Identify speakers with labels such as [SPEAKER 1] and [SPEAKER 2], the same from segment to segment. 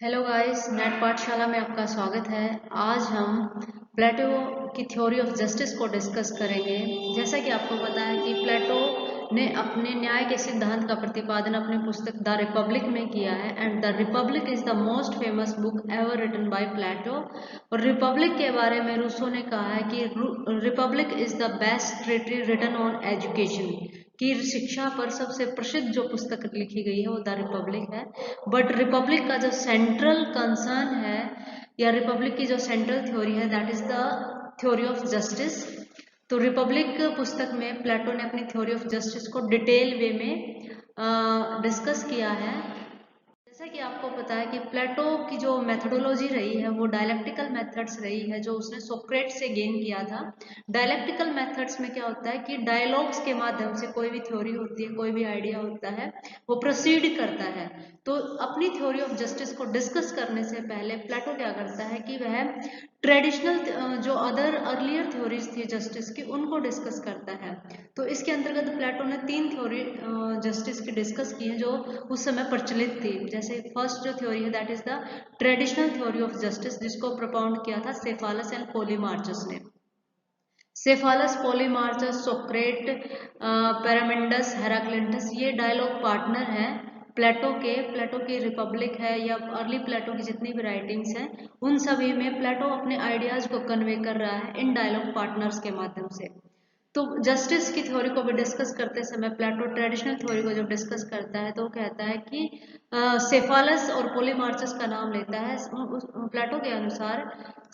[SPEAKER 1] Hello guys, net पाठशाला में आपका स्वागत है। आज हम प्लेटो की थ्योरी ऑफ जस्टिस को डिस्कस करेंगे। जैसा कि आपको पता है कि प्लेटो ने अपने न्याय के सिद्धांत का प्रतिपादन अपनी पुस्तक द रिपब्लिक में किया है and the republic is the most famous book ever written by Plato. और रिपब्लिक के बारे में रूसो ने कहा है कि republic is the best treaty written on education, की शिक्षा पर सबसे प्रसिद्ध जो पुस्तक लिखी गई है वो द रिपब्लिक है। बट रिपब्लिक का जो सेंट्रल कंसर्न है या रिपब्लिक की जो सेंट्रल थ्योरी है that is the theory of justice. तो रिपब्लिक पुस्तक में प्लेटो ने अपनी थ्योरी ऑफ जस्टिस को डिटेल वे में डिस्कस किया है। जैसा कि आपको पता है कि प्लेटो की जो मेथोडोलॉजी रही है वो डायलेक्टिकल मेथड्स रही है, जो उसने सोक्रेट से गेन किया था। डायलेक्टिकल मेथड्स में क्या होता है कि डायलॉग्स के माध्यम से कोई भी थ्योरी होती है, कोई भी आइडिया होता है, वो प्रोसीड करता है। तो अपनी थ्योरी ऑफ जस्टिस को डिस्कस करने से पहले प्लेटो क्या करता है कि वह ट्रेडिशनल जो अदर अर्लियर थ्योरीज थी जस्टिस की उनको डिस्कस करता है। तो इसके अंतर्गत प्लेटो ने 3 थ्योरी जस्टिस की डिस्कस की है जो उस समय प्रचलित थी। जैसे फर्स्ट जो थ्योरी है that is the traditional theory of justice, जिसको प्रोपाउंड किया था सेफालस एंड पोलीमार्चस ने। सेफालस, पोलीमार्चस, सोक्रेट, पैरामेंडस, हेराक्लिटस ये डायलॉग पार्टनर हैं प्लेटो की रिपब्लिक है या अर्ली प्लेटो की जितनी भी राइटिंग्स हैं उन सभी में प्लेटो अपने आइडियाज को कन्वे कर रहा है इन डायलॉग पार्टनर्स के माध्यम से। तो जस्टिस की थ्योरी को भी डिस्कस करते समय प्लेटो ट्रेडिशनल थ्योरी को जब डिस्कस करता है तो वो कहता है कि सेफालस और पोलीमार्चस का नाम लेता है। प्लेटो के अनुसार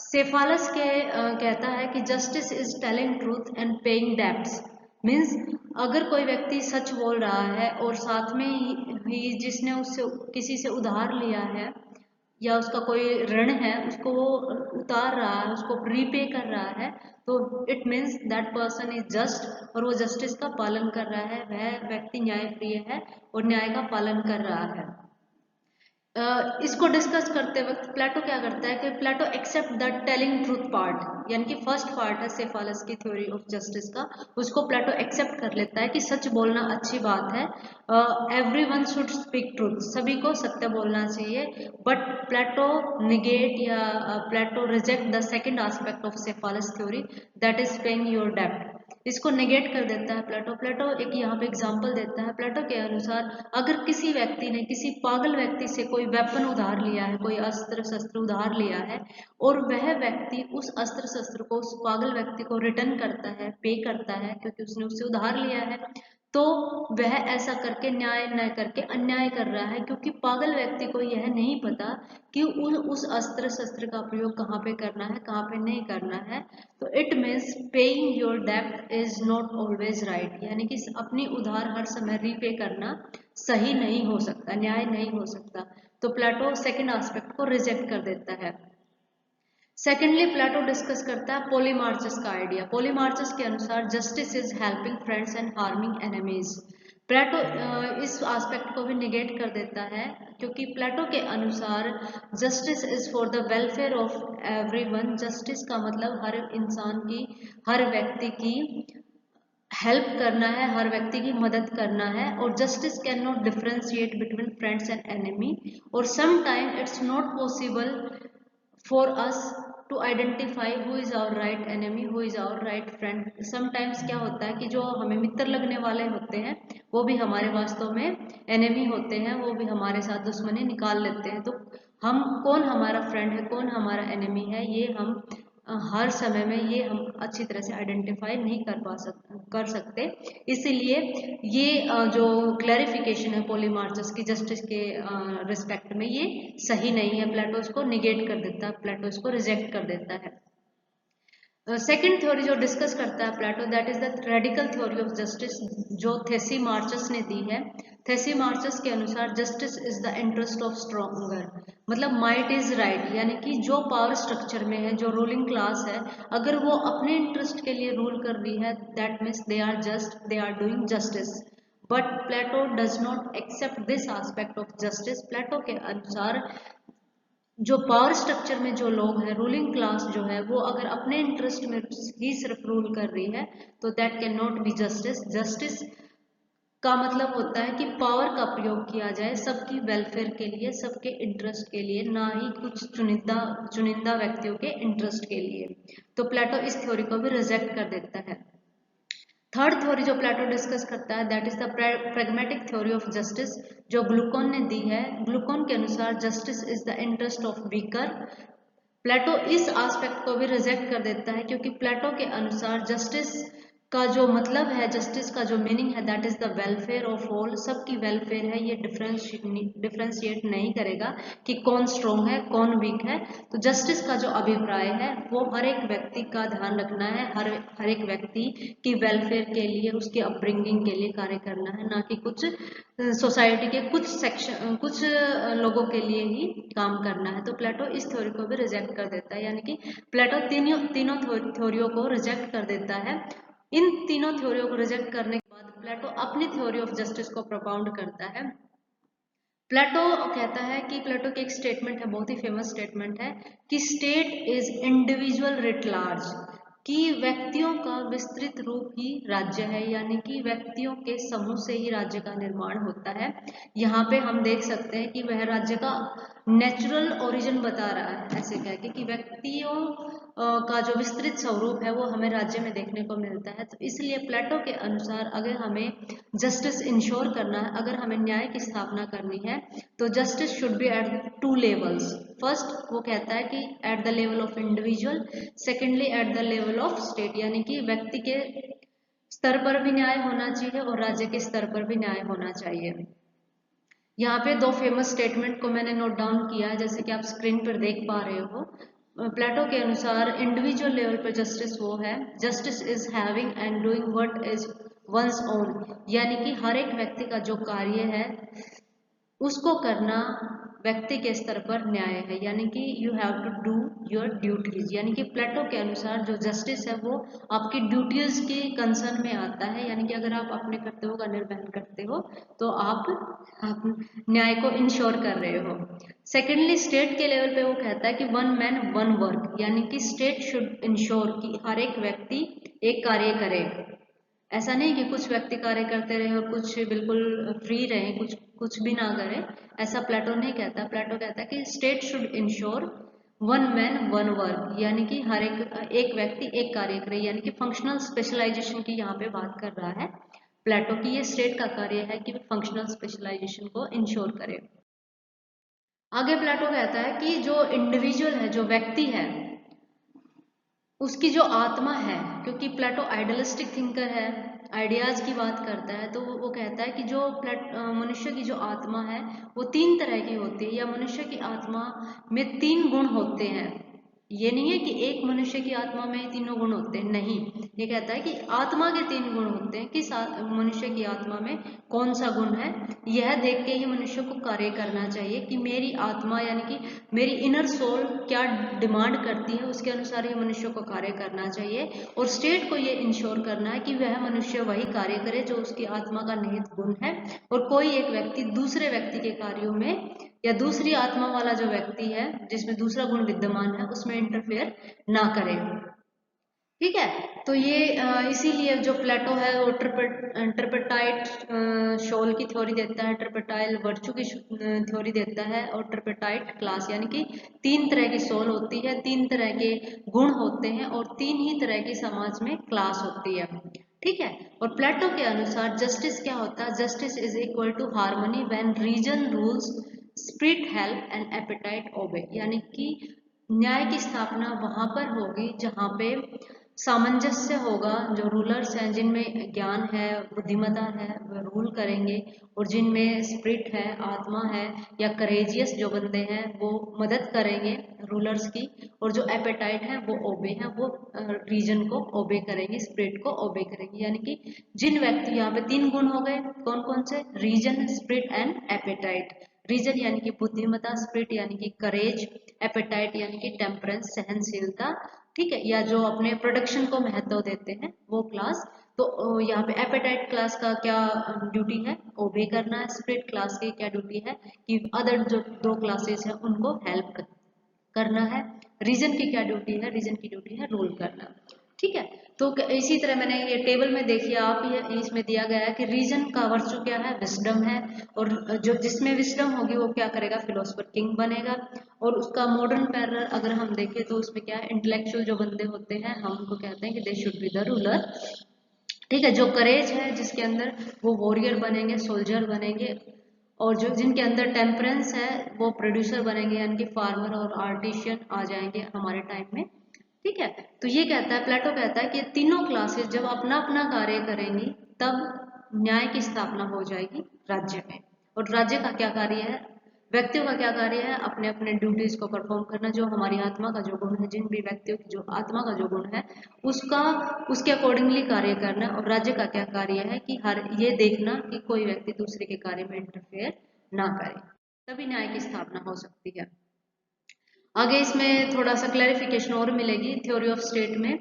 [SPEAKER 1] सेफालस कहता है कि justice is telling truth and paying debts. Means अगर कोई व्यक्ति सच बोल रहा है और साथ में ही जिसने उससे किसी से उधार लिया है या उसका कोई ऋण है उसको वो उतार रहा है, उसको रीपे कर रहा है, तो it means that person is just और वो जस्टिस का पालन कर रहा है, वह व्यक्ति न्यायप्रिय है और न्याय का पालन कर रहा है। इसको डिस्कस करते वक्त प्लेटो क्या करता है कि Plato accept the telling truth part, यानी कि फर्स्ट पार्ट है सेफालस की थ्योरी ऑफ जस्टिस का, उसको प्लेटो एक्सेप्ट कर लेता है कि सच बोलना अच्छी बात है, एवरीवन शुड स्पीक ट्रूथ, सभी को सत्य बोलना चाहिए। बट प्लेटो निगेट या Plato reject the second aspect of Cephalus theory that is paying your डेब्ट। इसको नेगेट कर देता है प्लेटो एक यहाँ पे एग्जांपल देता है। प्लेटो के अनुसार अगर किसी व्यक्ति ने किसी पागल व्यक्ति से कोई वेपन उधार लिया है, कोई अस्त्र शस्त्र उधार लिया है और वह व्यक्ति उस अस्त्र शस्त्र को उस पागल व्यक्ति को रिटर्न करता है, पे करता है क्योंकि उसने उससे उधार लिया है, तो वह ऐसा करके न्याय न करके अन्याय कर रहा है, क्योंकि पागल व्यक्ति को यह नहीं पता कि उस अस्त्र शस्त्र का प्रयोग कहाँ पे करना है, कहाँ पे नहीं करना है। तो इट मीन्स पेइंग योर डेब्ट इज नॉट ऑलवेज राइट, यानी कि अपनी उधार हर समय रीपे करना सही नहीं हो सकता, न्याय नहीं हो सकता। तो प्लेटो सेकंड एस्पेक्ट को रिजेक्ट कर देता है। सेकेंडली प्लेटो डिस्कस करता है पोलीमार्चस का आइडिया। पोलीमार्चस के अनुसार justice is helping friends and harming enemies. Plato इस एस्पेक्ट को भी निगेट कर देता है, क्योंकि प्लेटो के अनुसार justice is for the welfare of everyone. Justice का मतलब हर इंसान की, हर व्यक्ति की हेल्प करना है, हर व्यक्ति की मदद करना है। और justice can not differentiate between friends and enemy, और some time it's not possible for us to identify who is our right enemy, who is our right friend. sometimes क्या होता है कि जो हमें मित्र लगने वाले होते हैं वो भी हमारे वास्तव में एनिमी होते हैं, वो भी हमारे साथ दुश्मनी निकाल लेते हैं। तो हम कौन हमारा फ्रेंड है, कौन हमारा एनिमी है, ये हम हर समय में ये हम अच्छी तरह से आइडेंटिफाई नहीं कर सकते। इसीलिए ये जो क्लैरिफिकेशन है पोलीमार्चस की जस्टिस के रिस्पेक्ट में ये सही नहीं है। प्लेटो इसको निगेट कर देता है, प्लेटो इसको रिजेक्ट कर देता है। सेकेंड थ्योरी जो डिस्कस करता है Plato that is the radical theory of justice, जो थेसीमार्चस ने दी है। थेसीमार्चस के अनुसार justice is the interest of stronger, मतलब माइट इज राइट, यानी कि जो पावर स्ट्रक्चर में है, जो रूलिंग क्लास है, अगर वो अपने इंटरेस्ट के लिए रूल कर रही है that means they are just, they are doing justice. But Plato does not accept this aspect of justice. Plato के अनुसार जो पावर स्ट्रक्चर में जो लोग हैं, रूलिंग क्लास जो है, वो अगर अपने इंटरेस्ट में ही सिर्फ रूल कर रही है तो that can not be justice. Justice का मतलब होता है कि पावर का प्रयोग किया जाए सबकी वेलफेयर के लिए, सबके इंटरेस्ट के लिए, ना ही कुछ चुनिंदा चुनिंदा व्यक्तियों के इंटरेस्ट के लिए। तो प्लेटो इस थ्योरी को भी रिजेक्ट कर देता है। थर्ड थ्योरी जो प्लेटो डिस्कस करता है that is the pragmatic theory of justice, जो ग्लूकोन ने दी है। ग्लूकोन के अनुसार justice is the interest of weaker. Plato इस एस्पेक्ट को भी रिजेक्ट कर देता है क्योंकि प्लेटो के अनुसार जस्टिस का जो मतलब है, जस्टिस का जो मीनिंग है that is the welfare of all, सबकी वेलफेयर है। ये डिफ्रेंशिएट नहीं करेगा कि कौन स्ट्रोंग है कौन वीक है। तो जस्टिस का जो अभिप्राय है वो हर एक व्यक्ति का ध्यान रखना है, हर एक व्यक्ति की वेलफेयर के लिए, उसकी अपब्रिंगिंग के लिए कार्य करना है, ना कि कुछ सोसाइटी के कुछ सेक्शन कुछ लोगों के लिए ही काम करना है। तो प्लेटो इस थ्योरी को भी रिजेक्ट कर देता है, यानी कि प्लेटो तीनों थ्योरियों को रिजेक्ट कर देता है। इन तीनों थ्योरियों को रिजेक्ट करने के बाद प्लेटो अपनी थ्योरी ऑफ जस्टिस को प्रोपाउंड करता है। प्लेटो कहता है कि प्लेटो की एक स्टेटमेंट है, बहुत ही फेमस स्टेटमेंट है कि state is individual writ large, कि व्यक्तियों का विस्तृत रूप ही राज्य है, यानी कि व्यक्तियों के समूह से ही राज्य का निर्माण होता है। यहाँ पे हम देख सकते हैं कि वह राज्य का नेचुरल ओरिजिन बता रहा है, ऐसे कह के कि व्यक्तियों का जो विस्तृत स्वरूप है वो हमें राज्य में देखने को मिलता है। तो इसलिए प्लेटो के अनुसार अगर हमें जस्टिस इंश्योर करना है, अगर हमें न्याय की स्थापना करनी है, तो justice should be at two levels. First वो कहता है कि at the level of individual, secondly at the level of state, यानी कि व्यक्ति के स्तर पर भी न्याय होना चाहिए और राज्य के स्तर पर भी न्याय होना चाहिए। यहाँ पे दो फेमस स्टेटमेंट को मैंने नोट डाउन किया है, जैसे कि आप स्क्रीन पर देख पा रहे हो। प्लेटो के अनुसार इंडिविजुअल लेवल पर जस्टिस वो है, justice is having and doing what is one's own, यानी कि हर एक व्यक्ति का जो कार्य है उसको करना व्यक्ति के स्तर पर न्याय है, यानी कि you have to do your duties. यानी कि प्लेटो के अनुसार जो जस्टिस है वो आपकी ड्यूटीज के कंसर्न में आता है, यानी कि अगर आप अपने कर्तव्यों का निर्वहन करते हो तो आप न्याय को इंश्योर कर रहे हो। सेकेंडली स्टेट के लेवल पे वो कहता है कि वन मैन वन वर्क, यानी कि स्टेट शुड इंश्योर कि हर एक व्यक्ति एक कार्य करे। ऐसा नहीं कि कुछ व्यक्ति कार्य करते रहे और कुछ बिल्कुल फ्री रहे, कुछ भी ना करें, ऐसा प्लेटो नहीं कहता। प्लेटो कहता है कि state should ensure one man one work, यानी कि हर एक व्यक्ति एक कार्य करे, यानी कि फंक्शनल स्पेशलाइजेशन की यहाँ पे बात कर रहा है प्लेटो की। ये स्टेट का कार्य है कि फंक्शनल स्पेशलाइजेशन को इंश्योर करे। आगे प्लेटो कहता है कि जो इंडिविजुअल है, जो व्यक्ति है, उसकी जो आत्मा है, क्योंकि प्लेटो आइडियलिस्टिक थिंकर है, आइडियाज की बात करता है, तो वो कहता है कि जो मनुष्य की जो आत्मा है वो तीन तरह की होती है, या मनुष्य की आत्मा में तीन गुण होते हैं। ये नहीं है कि एक मनुष्य की आत्मा में ही तीनों गुण होते हैं, नहीं, ये कहता है कि आत्मा के तीन गुण होते हैं, कि मनुष्य की आत्मा में कौन सा गुण है, यह देख के ही मनुष्य को कार्य करना चाहिए कि मेरी आत्मा यानी कि मेरी इनर सोल क्या डिमांड करती है, उसके अनुसार ही मनुष्य को कार्य करना चाहिए। और स्टेट को ये इंश्योर करना है कि वह मनुष्य वही कार्य करे जो उसकी आत्मा का निहित गुण है, और कोई एक व्यक्ति दूसरे व्यक्ति के कार्यों में या दूसरी आत्मा वाला जो व्यक्ति है जिसमें दूसरा गुण विद्यमान है उसमें इंटरफेयर ना करे। ठीक है, तो ये इसीलिए जो प्लेटो है वो ट्रिपेटाइट शोल की थ्योरी देता है, ट्रिपेटाइल वर्चू की थ्योरी देता है, और ट्रिपेटाइट क्लास, यानी कि तीन तरह की सोल होती है, तीन तरह के गुण होते हैं, और तीन ही तरह की समाज में क्लास होती है। ठीक है, और प्लेटो के अनुसार जस्टिस क्या होता है, justice is equal to harmony when reason rules spirit help and appetite obey, यानी कि न्याय की स्थापना वहां पर होगी जहां पे सामंजस्य होगा, जो रूलर्स हैं जिनमें ज्ञान है बुद्धिमता है वह रूल करेंगे, और जिनमें स्पिरिट है आत्मा है या करेजियस जो बंदे हैं वो मदद करेंगे रूलर्स की, और जो एपेटाइट है वो ओबे हैं, वो रीजन को ओबे करेंगे, स्पिरिट को ओबे करेंगे। यानी कि जिन व्यक्ति, यहाँ पे तीन गुण हो गए, कौन कौन से, reason spirit and appetite. Reason यानी कि बुद्धिमता, स्पिरिट यानी कि करेज, एपेटाइट यानी कि टेम्परेंस सहनशीलता, ठीक है, या जो अपने प्रोडक्शन को महत्व देते हैं वो क्लास। तो यहाँ पे एपेटाइट क्लास का क्या ड्यूटी है, ओबे करना है। स्पिरिट क्लास की क्या ड्यूटी है कि अदर जो दो क्लासेस हैं उनको हेल्प करना है। रीजन की क्या ड्यूटी है, रीजन की ड्यूटी है रूल करना। ठीक है। तो इसी तरह मैंने ये टेबल में देखिए आप, ये इसमें दिया गया है कि रीजन का वर्चू क्या है, विस्डम है, और जो जिसमें विस्डम होगी वो क्या करेगा, फिलोसफर किंग बनेगा। और उसका मॉडर्न पैरल अगर हम देखें तो उसमें क्या है, इंटेलेक्चुअल जो बंदे होते हैं हम उनको कहते हैं कि they should be the ruler. ठीक है, जो करेज है जिसके अंदर, वो वॉरियर बनेंगे, सोल्जर बनेंगे। और जो जिनके अंदर टेम्परेंस है वो प्रोड्यूसर बनेंगे, यानी कि फार्मर और आर्टिशियन आ जाएंगे हमारे टाइम में। ठीक है। तो ये कहता है, प्लेटो कहता है कि तीनों क्लासेस जब अपना अपना कार्य करेंगी तब न्याय की स्थापना हो जाएगी राज्य में। और राज्य का क्या कार्य है, व्यक्तियों का क्या कार्य है, अपने अपने ड्यूटीज को परफॉर्म करना। जो हमारी आत्मा का जो गुण है, जिन भी व्यक्तियों की जो आत्मा का जो गुण है उसका, उसके अकॉर्डिंगली कार्य करना। और राज्य का क्या कार्य है कि हर ये देखना कि कोई व्यक्ति दूसरे के कार्य में इंटरफेयर ना करे, तभी न्याय की स्थापना हो सकती है। आगे इसमें थोड़ा सा क्लैरिफिकेशन और मिलेगी थ्योरी ऑफ स्टेट में।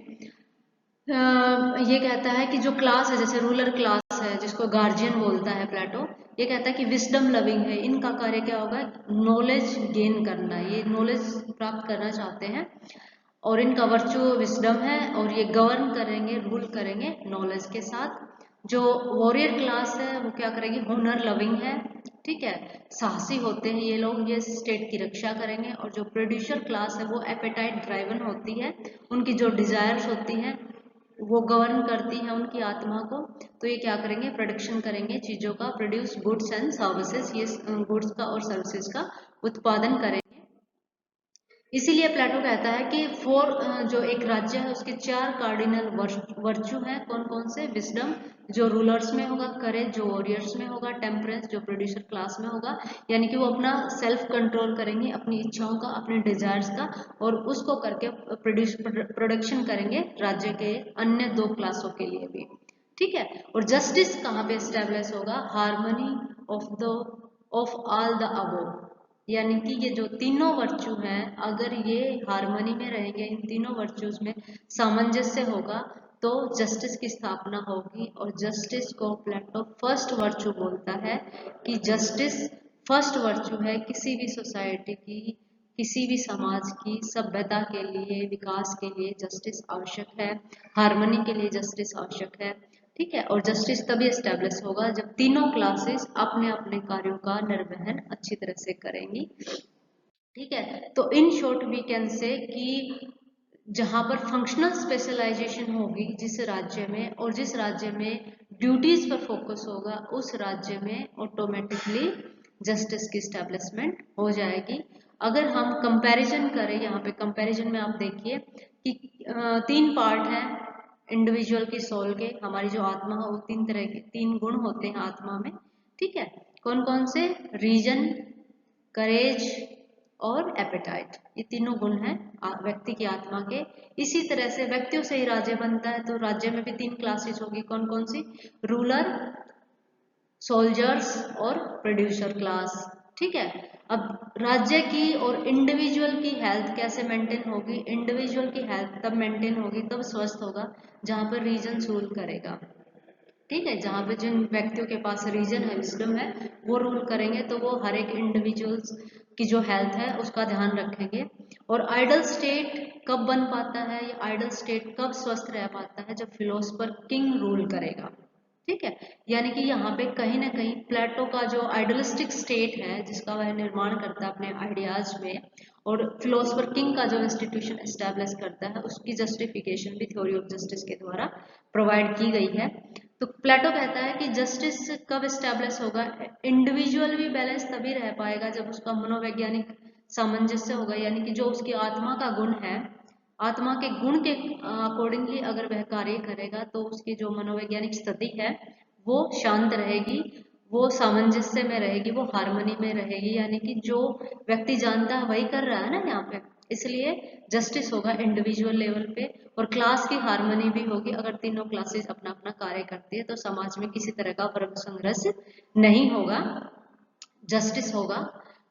[SPEAKER 1] ये कहता है कि जो क्लास है, जैसे रूलर क्लास है जिसको गार्जियन बोलता है प्लेटो, ये कहता है कि विस्डम लविंग है, इनका कार्य क्या होगा, नॉलेज गेन करना, ये नॉलेज प्राप्त करना चाहते हैं। और इनका वर्चू विस्डम है, और ये गवर्न करेंगे, रूल करेंगे नॉलेज के साथ। जो वॉरियर क्लास है वो क्या करेगी, होनर लविंग है। ठीक है, साहसी होते हैं ये लोग, ये स्टेट की रक्षा करेंगे। और जो प्रोड्यूसर क्लास है वो एपेटाइट ड्राइवन होती है, उनकी जो डिजायर्स होती हैं वो गवर्न करती है उनकी आत्मा को। तो ये क्या करेंगे, प्रोडक्शन करेंगे चीजों का, प्रोड्यूस गुड्स एंड सर्विसेज, ये गुड्स का और सर्विसेज का उत्पादन करेंगे। इसीलिए प्लेटो कहता है कि जो एक राज्य है उसके 4 कार्डिनल वर्चू हैं, कौन कौन से, विजडम जो रूलर्स में होगा, करेज जो वॉरियर्स में होगा, टेम्परेंस जो प्रोड्यूसर क्लास में होगा, यानी कि वो अपना सेल्फ कंट्रोल करेंगे, अपनी इच्छाओं का, अपने डिजायर्स का, और उसको करके प्रोडक्शन करेंगे राज्य के अन्य 2 क्लासों के लिए भी। ठीक है। और जस्टिस कहाँ पे स्टेब्लिश होगा, harmony of all the above, यानी कि ये जो तीनों वर्चू हैं अगर ये हार्मनी में रहेंगे, इन तीनों वर्चूज में सामंजस्य होगा, तो जस्टिस की स्थापना होगी। और जस्टिस को प्लेटो फर्स्ट वर्चू बोलता है, कि जस्टिस फर्स्ट वर्चू है किसी भी सोसाइटी की, किसी भी समाज की सभ्यता के लिए, विकास के लिए जस्टिस आवश्यक है, हार्मनी के लिए जस्टिस आवश्यक है। ठीक है। और जस्टिस तभी एस्टेब्लिश होगा जब तीनों क्लासेस अपने अपने कार्यों का निर्वहन अच्छी तरह से करेंगी। ठीक है। तो in short we can say कि जहां पर फंक्शनल स्पेशलाइजेशन होगी जिस राज्य में, और जिस राज्य में ड्यूटीज पर फोकस होगा, उस राज्य में ऑटोमेटिकली जस्टिस की स्टैब्लिशमेंट हो जाएगी। अगर हम कंपैरिजन करें, यहाँ पे कंपैरिजन में आप देखिए कि 3 पार्ट हैं इंडिविजुअल की सोल के, हमारी जो आत्मा है वो 3 तरह के 3 गुण होते हैं आत्मा में। ठीक है। कौन कौन से, रीजन, करेज और एपेटाइट, ये तीनों गुण हैं व्यक्ति की आत्मा के। इसी तरह से व्यक्तियों से ही राज्य बनता है, तो राज्य में भी 3 क्लासेस होगी, कौन कौन सी, रूलर, सोल्जर्स और प्रोड्यूसर क्लास। ठीक है। अब राज्य की और इंडिविजुअल की हेल्थ कैसे मेंटेन होगी, इंडिविजुअल की हेल्थ तब मेंटेन होगी, तब स्वस्थ होगा जहां पर रीजन रूल करेगा। ठीक है, जहाँ पे जिन व्यक्तियों के पास रीजन है, विजडम है, वो रूल करेंगे, तो वो हर एक इंडिविजुअल्स की जो हेल्थ है उसका ध्यान रखेंगे। और आइडल स्टेट कब बन पाता है, या आइडल स्टेट कब स्वस्थ रह पाता है, जब फिलोसफर किंग रूल करेगा। ठीक है। यानी कि यहाँ पे कहीं ना कहीं प्लेटो का जो आइडलिस्टिक स्टेट है जिसका वह निर्माण करता है अपने आइडियाज में, और फिलोसफर किंग का जो इंस्टीट्यूशन एस्टेब्लिश करता है, उसकी जस्टिफिकेशन भी थ्योरी ऑफ जस्टिस के द्वारा प्रोवाइड की गई है। तो प्लेटो कहता है कि जस्टिस कब एस्टेब्लिश होगा, इंडिविजुअल भी बैलेंस तभी रह पाएगा जब उसका मनोवैज्ञानिक सामंजस्य होगा, यानी कि जो उसकी आत्मा का गुण है, आत्मा के गुण के अकॉर्डिंगली अगर वह कार्य करेगा, तो उसकी जो मनोवैज्ञानिक स्थिति है वो शांत रहेगी, वो सामंजस्य में रहेगी, वो हार्मनी में रहेगी, यानी कि जो व्यक्ति जानता है वही कर रहा है ना यहाँ पे। इसलिए जस्टिस होगा इंडिविजुअल लेवल पे, और क्लास की हार्मनी भी होगी। अगर तीनों क्लासेस अपना अपना कार्य करती है तो समाज में किसी तरह का वर्ग संघर्ष नहीं होगा, जस्टिस होगा।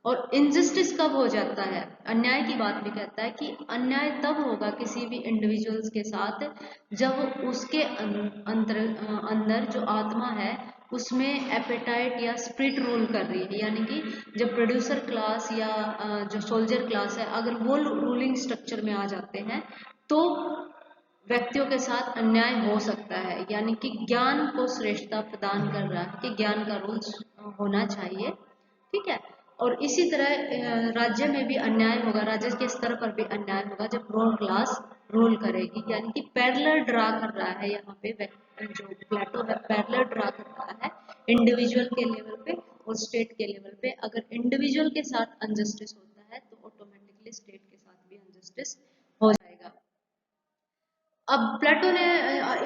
[SPEAKER 1] और इनजस्टिस कब हो जाता है, अन्याय की बात भी कहता है कि अन्याय तब होगा किसी भी इंडिविजुअल्स के साथ जब उसके अंदर जो आत्मा है उसमें एपेटाइट या स्प्रिट रूल कर रही है, यानी कि जब प्रोड्यूसर क्लास या जो सोल्जर क्लास है अगर वो रूलिंग स्ट्रक्चर में आ जाते हैं, तो व्यक्तियों के साथ अन्याय हो सकता है, यानी कि ज्ञान को श्रेष्ठता प्रदान कर रहा है कि ज्ञान का रूल्स होना चाहिए। ठीक है। और इसी तरह राज्य में भी अन्याय होगा, राज्य के स्तर पर भी अन्याय होगा जब रूल क्लास रूल करेगी, यानी कि पैरेलल ड्रा कर रहा है यहाँ पे जो प्लेटो है, पैरेलल ड्रा कर रहा है इंडिविजुअल के लेवल पे और स्टेट के लेवल पे। अगर इंडिविजुअल के साथ अनजस्टिस होता है तो ऑटोमेटिकली स्टेट के साथ भी अनजस्टिस हो जाएगा। अब प्लेटो ने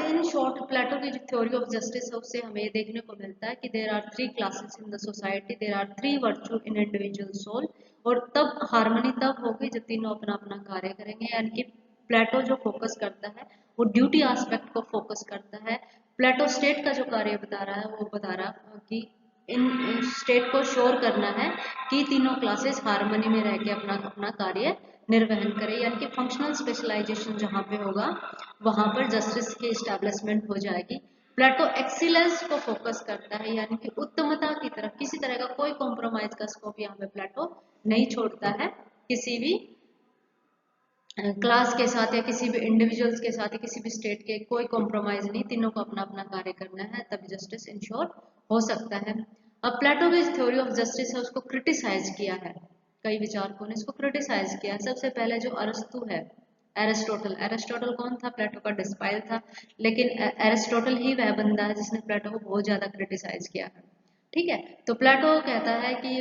[SPEAKER 1] इन शॉर्ट प्लेटो की जो थ्योरी ऑफ जस्टिस है उससे हमें देखने को मिलता है कि there are three classes in the society, there are three virtue in individual soul, और तब हार्मनी तब होगी जब तीनों अपना अपना कार्य करेंगे। यानी कि प्लेटो जो फोकस करता है वो ड्यूटी एस्पेक्ट को फोकस करता है। प्लेटो स्टेट का जो कार्य बता रहा है वो बता रहा कि इन स्टेट को श्योर करना है कि तीनों क्लासेस हार्मनी में रह के अपना अपना कार्य निर्वहन करें, यानी कि फंक्शनल स्पेशलाइजेशन जहाँ पे होगा वहां पर जस्टिस की एस्टैब्लिशमेंट हो जाएगी। प्लेटो एक्सीलेंस को फोकस करता है, यानी कि उत्तमता की तरफ किसी तरह का कोई कॉम्प्रोमाइज का स्कोप यहाँ पे प्लेटो नहीं छोड़ता है। किसी भी क्लास के साथ या किसी भी इंडिविजुअल्स के साथ या किसी भी स्टेट के कोई कॉम्प्रोमाइज नहीं, तीनों को अपना अपना कार्य करना है तभी जस्टिस इंश्योर हो सकता है। अब प्लेटो की थ्योरी ऑफ जस्टिस है उसको क्रिटिसाइज किया है, कई विचारकों ने इसको क्रिटिसाइज किया। सबसे पहले जो अरस्तु है, एरिस्टोटल। एरिस्टोटल कौन था? प्लेटो का डिस्पाइल था, लेकिन एरिस्टोटल ही वह बंदा है जिसने प्लेटो को बहुत ज्यादा क्रिटिसाइज किया है। ठीक है। तो प्लेटो कहता है कि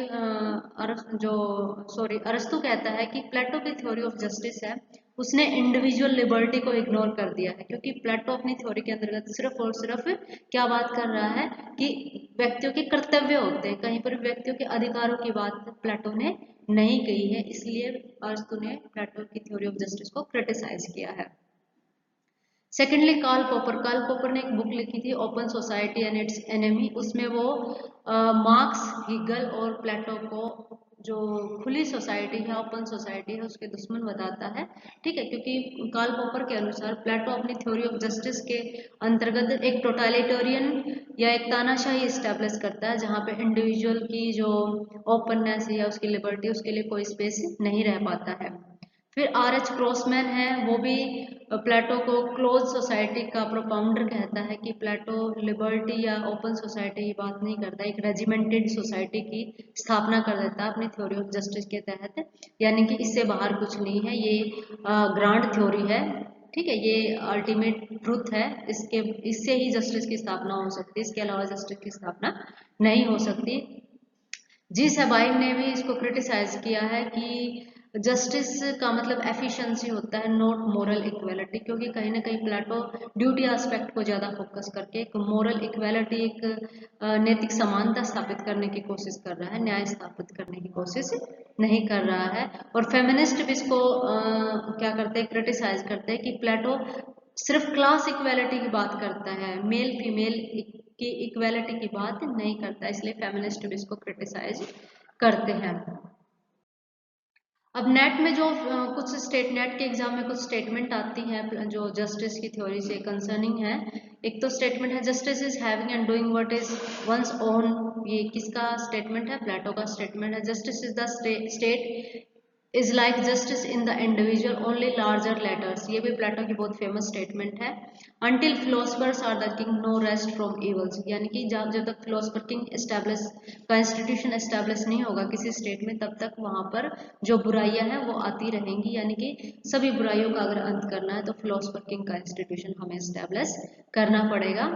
[SPEAKER 1] अरस्तु कहता है कि प्लेटो की थ्योरी ऑफ जस्टिस है उसने इंडिविजुअल लिबर्टी को इग्नोर कर दिया है, क्योंकि प्लेटो अपनी थ्योरी के अंतर्गत सिर्फ और सिर्फ क्या बात कर रहा है कि व्यक्तियों के कर्तव्य होते हैं, कहीं पर व्यक्तियों के अधिकारों की बात प्लेटो ने नहीं कही है, इसलिए अरस्तु ने प्लेटो की थ्योरी ऑफ जस्टिस को क्रिटिसाइज किया है। सेकेंडली कार्ल पॉपर ने एक बुक लिखी थी open society and it's enemy. उसमें वो मार्क्स, हीगल और प्लेटो को जो खुली सोसाइटी है, ओपन सोसाइटी है, उसके दुश्मन बताता है। ठीक है, क्योंकि कार्ल पॉपर के अनुसार प्लेटो अपनी थ्योरी ऑफ जस्टिस के अंतर्गत एक टोटलिटेरियन या एक तानाशाही स्टैब्लिश करता है जहाँ पे इंडिविजुअल की जो ओपननेस या उसकी लिबर्टी उसके लिए कोई स्पेस नहीं रह पाता है। फिर आर.एच. क्रॉसमैन है, वो भी प्लेटो को क्लोज सोसाइटी का प्रोपाउंडर कहता है कि प्लेटो लिबर्टी या ओपन सोसाइटी की बात नहीं करता, एक रेजिमेंटेड सोसाइटी की स्थापना कर देता है अपनी थ्योरी ऑफ जस्टिस के तहत, यानी कि इससे बाहर कुछ नहीं है, ये ग्रांड थ्योरी है। ठीक है, ये अल्टीमेट ट्रूथ है, इससे ही जस्टिस की स्थापना हो सकती है, इसके अलावा जस्टिस की स्थापना नहीं हो सकती। जी सबाइन ने भी इसको क्रिटिसाइज किया है कि जस्टिस का मतलब एफिशिएंसी होता है, नॉट मोरल इक्वालिटी, क्योंकि कहीं ना कहीं प्लेटो ड्यूटी एस्पेक्ट को ज़्यादा फोकस करके एक मोरल इक्वालिटी, एक नैतिक समानता स्थापित करने की कोशिश कर रहा है, न्याय स्थापित करने की कोशिश नहीं कर रहा है। और फेमिनिस्ट भी इसको क्या करते हैं, क्रिटिसाइज करते हैं कि प्लेटो सिर्फ क्लास इक्वालिटी की बात करता है, मेल फीमेल की इक्वालिटी की बात नहीं करता, इसलिए फेमिनिस्ट भी इसको क्रिटिसाइज करते हैं। अब नेट में जो कुछ स्टेट नेट के एग्जाम में कुछ स्टेटमेंट आती है जो जस्टिस की थ्योरी से कंसर्निंग है। एक तो स्टेटमेंट है justice is having and doing what is one's own. ये किसका स्टेटमेंट है? प्लेटो का स्टेटमेंट है। Justice is the state is like justice in the individual only larger letters, ये भी प्लेटो की बहुत फेमस स्टेटमेंट है। Until philosophers are the king no rest from evils, यानी कि जब तक philosopher king establish constitution establish नहीं होगा किसी स्टेट में, तब तक वहां पर जो बुराइयां हैं वो आती रहेंगी, यानी कि सभी बुराइयों का अगर अंत करना है तो फिलोसफर किंग का इंस्टीट्यूशन हमें एस्टैब्लिश करना पड़ेगा।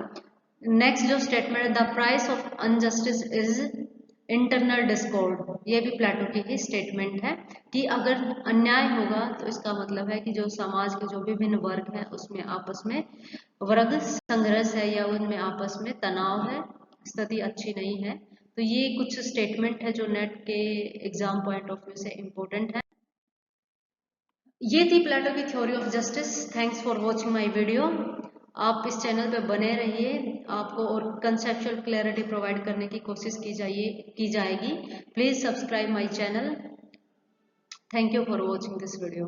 [SPEAKER 1] नेक्स्ट जो स्टेटमेंट है, the price of injustice is internal Discord, ये भी प्लेटो की ही स्टेटमेंट है कि अगर अन्याय होगा तो इसका मतलब है कि जो समाज के जो विभिन्न वर्ग हैं उसमें आपस में वर्ग संघर्ष है या उनमें आपस में तनाव है, स्थिति अच्छी नहीं है। तो ये कुछ स्टेटमेंट है जो नेट के एग्जाम पॉइंट ऑफ व्यू से इम्पोर्टेंट है। ये थी प्लेटो की theory of justice. Thanks for watching my video. आप इस चैनल पे बने रहिए, आपको और कंसेप्चुअल क्लैरिटी प्रोवाइड करने की कोशिश की जाएगी। Please subscribe my channel. Thank you for watching this video.